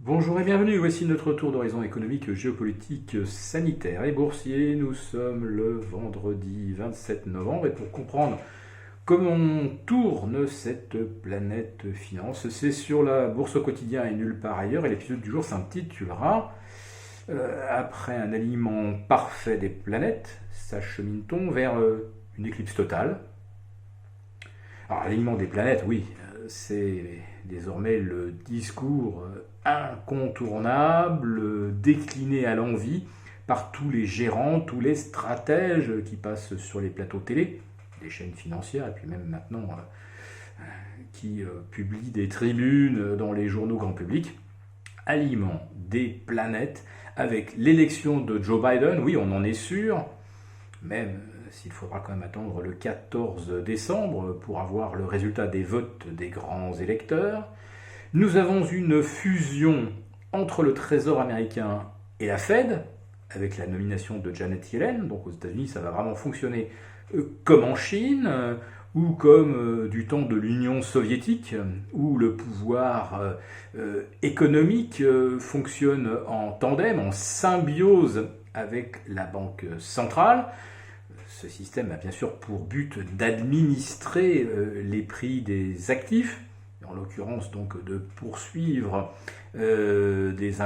Bonjour et bienvenue, voici notre tour d'horizon économique, géopolitique, sanitaire et boursier. Nous sommes le vendredi 27 novembre et pour comprendre comment tourne cette planète finance, c'est sur la bourse au quotidien et nulle part ailleurs. Et l'épisode du jour s'intitulera Après un alignement parfait des planètes, s'achemine-t-on vers une éclipse totale? Alors l'alignement des planètes, oui, c'est désormais le discours incontournable, décliné à l'envi par tous les gérants, tous les stratèges qui passent sur les plateaux télé, des chaînes financières, et puis même maintenant qui publient des tribunes dans les journaux grand public. Aliment des planètes avec l'élection de Joe Biden, oui, on en est sûr, même s'il faudra quand même attendre le 14 décembre pour avoir le résultat des votes des grands électeurs. Nous avons une fusion entre le Trésor américain et la Fed, avec la nomination de Janet Yellen. Donc aux États-Unis, ça va vraiment fonctionner comme en Chine, ou comme du temps de l'Union soviétique, où le pouvoir économique fonctionne en tandem, en symbiose avec la banque centrale. Ce système a bien sûr pour but d'administrer les prix des actifs, en l'occurrence donc de poursuivre des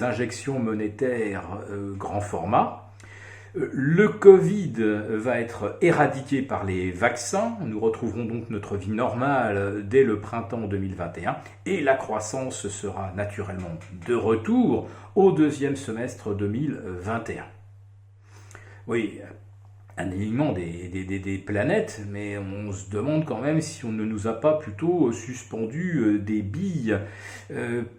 injections monétaires grand format. Le Covid va être éradiqué par les vaccins, nous retrouverons donc notre vie normale dès le printemps 2021 et la croissance sera naturellement de retour au deuxième semestre 2021. Oui, un alignement des planètes, mais on se demande quand même si on ne nous a pas plutôt suspendu des billes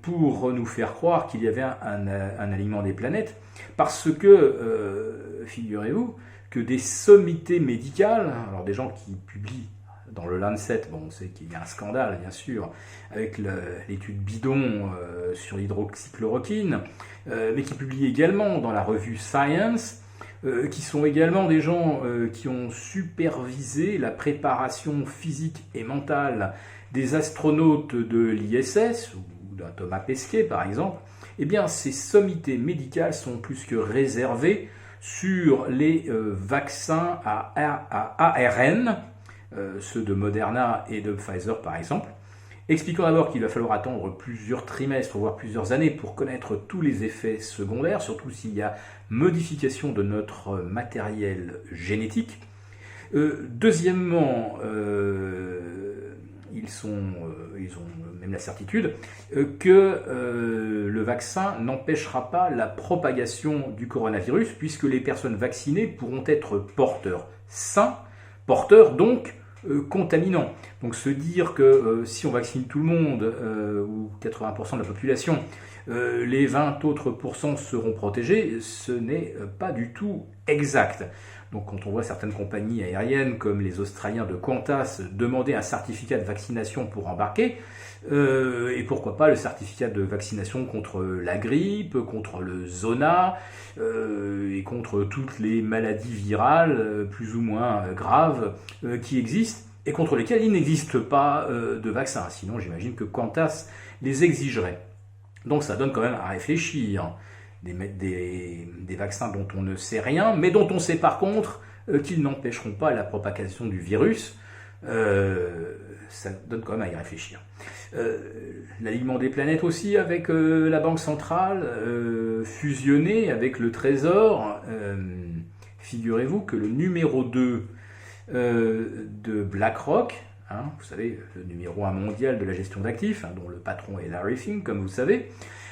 pour nous faire croire qu'il y avait un alignement des planètes, parce que, figurez-vous, que des sommités médicales, alors des gens qui publient dans le Lancet, bon, on sait qu'il y a un scandale, bien sûr, avec l'étude bidon sur l'hydroxychloroquine, mais qui publient également dans la revue Science, qui sont également des gens qui ont supervisé la préparation physique et mentale des astronautes de l'ISS, ou d'un Thomas Pesquet par exemple. Eh bien, ces sommités médicales sont plus que réservées sur les vaccins à ARN, ceux de Moderna et de Pfizer par exemple. Expliquons d'abord qu'il va falloir attendre plusieurs trimestres, voire plusieurs années pour connaître tous les effets secondaires, surtout s'il y a modification de notre matériel génétique. Deuxièmement, ils ont même la certitude que le vaccin n'empêchera pas la propagation du coronavirus, puisque les personnes vaccinées pourront être porteurs sains, porteurs donc contaminants. Donc se dire que si on vaccine tout le monde, ou 80% de la population, les 20 autres pourcents seront protégés, ce n'est pas du tout exact. Donc quand on voit certaines compagnies aériennes comme les Australiens de Qantas demander un certificat de vaccination pour embarquer, et pourquoi pas le certificat de vaccination contre la grippe, contre le zona, et contre toutes les maladies virales plus ou moins graves qui existent, et contre lesquelles il n'existe pas de vaccin. Sinon j'imagine que Qantas les exigerait. Donc ça donne quand même à réfléchir. Des vaccins dont on ne sait rien, mais dont on sait par contre qu'ils n'empêcheront pas la propagation du virus. Ça donne quand même à y réfléchir. L'alignement des planètes aussi avec la Banque centrale, fusionnée avec le Trésor. Figurez-vous que le numéro 2 de BlackRock, vous savez, le numéro 1 mondial de la gestion d'actifs, dont le patron est Larry Fink, comme vous savez.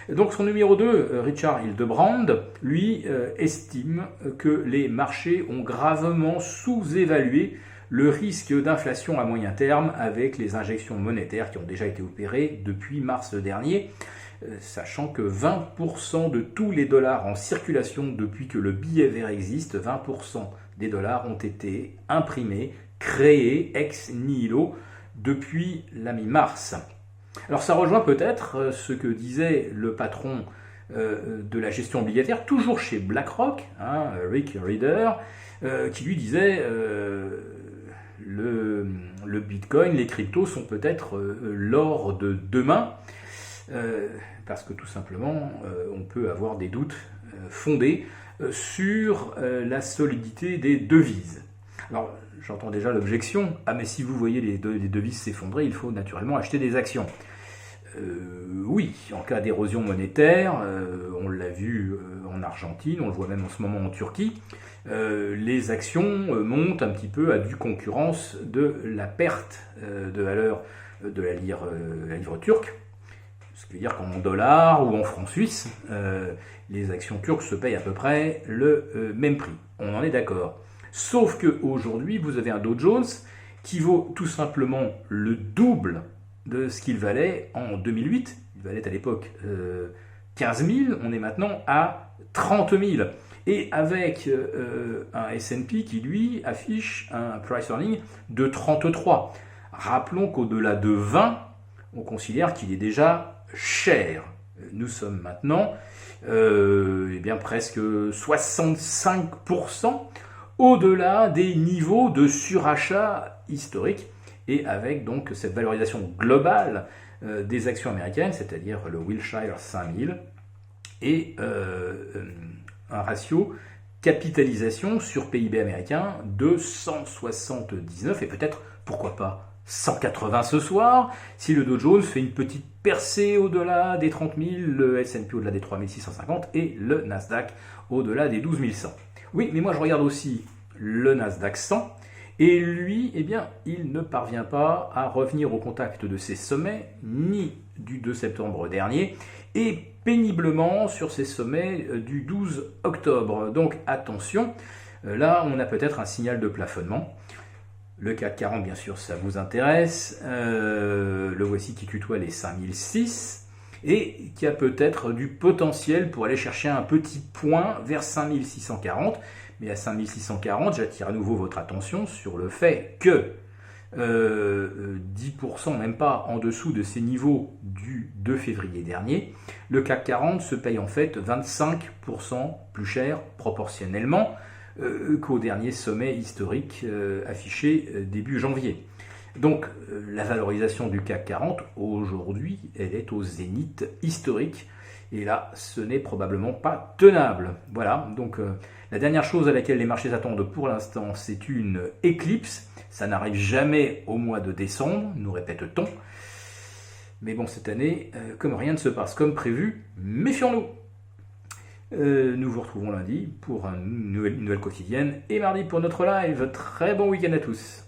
Donc son numéro 2, Richard Hildebrand, lui estime que les marchés ont gravement sous-évalué le risque d'inflation à moyen terme avec les injections monétaires qui ont déjà été opérées depuis mars dernier, sachant que 20% de tous les dollars en circulation depuis que le billet vert existe, 20% des dollars ont été imprimés, créés ex nihilo depuis la mi-mars. Alors ça rejoint peut-être ce que disait le patron de la gestion obligataire, toujours chez BlackRock, Rick Rieder, qui lui disait le Bitcoin, les cryptos sont peut-être l'or de demain. parce que tout simplement, on peut avoir des doutes fondés sur la solidité des devises. Alors, j'entends déjà l'objection, ah mais si vous voyez les devises s'effondrer, il faut naturellement acheter des actions. Oui, en cas d'érosion monétaire, on l'a vu en Argentine, on le voit même en ce moment en Turquie, les actions montent un petit peu à due concurrence de la perte de valeur de la livre turque. Ce qui veut dire qu'en dollars ou en francs suisses, les actions turques se payent à peu près le même prix. On en est d'accord. Sauf qu'aujourd'hui, vous avez un Dow Jones qui vaut tout simplement le double de ce qu'il valait en 2008. Il valait à l'époque 15 000, on est maintenant à 30 000. Et avec un S&P qui, lui, affiche un price earning de 33. Rappelons qu'au-delà de 20, on considère qu'il est déjà cher. Nous sommes maintenant presque 65% au-delà des niveaux de surachat historiques, et avec donc cette valorisation globale des actions américaines, c'est-à-dire le Wilshire 5000, et un ratio capitalisation sur PIB américain de 179, et peut-être, pourquoi pas, 180 ce soir, si le Dow Jones fait une petite percée au-delà des 30 000, le S&P au-delà des 3 650 et le Nasdaq au-delà des 12 100. Oui, mais moi je regarde aussi le Nasdaq 100, et lui, eh bien, il ne parvient pas à revenir au contact de ses sommets, ni du 2 septembre dernier, et péniblement sur ses sommets du 12 octobre. Donc attention, là on a peut-être un signal de plafonnement. Le CAC 40, bien sûr, ça vous intéresse. Le voici qui tutoie les 5006 et qui a peut-être du potentiel pour aller chercher un petit point vers 5640. Mais à 5640, j'attire à nouveau votre attention sur le fait que 10%, même pas en dessous de ces niveaux du 2 février dernier, le CAC 40 se paye en fait 25% plus cher proportionnellement qu'au dernier sommet historique affiché début janvier. Donc la valorisation du CAC 40 aujourd'hui, elle est au zénith historique, et là ce n'est probablement pas tenable. Voilà, donc la dernière chose à laquelle les marchés attendent pour l'instant, c'est une éclipse. Ça n'arrive jamais au mois de décembre, nous répète-t-on. Mais bon, cette année, comme rien ne se passe comme prévu, méfions-nous. Nous vous retrouvons lundi pour une nouvelle quotidienne et mardi pour notre live. Très bon week-end à tous.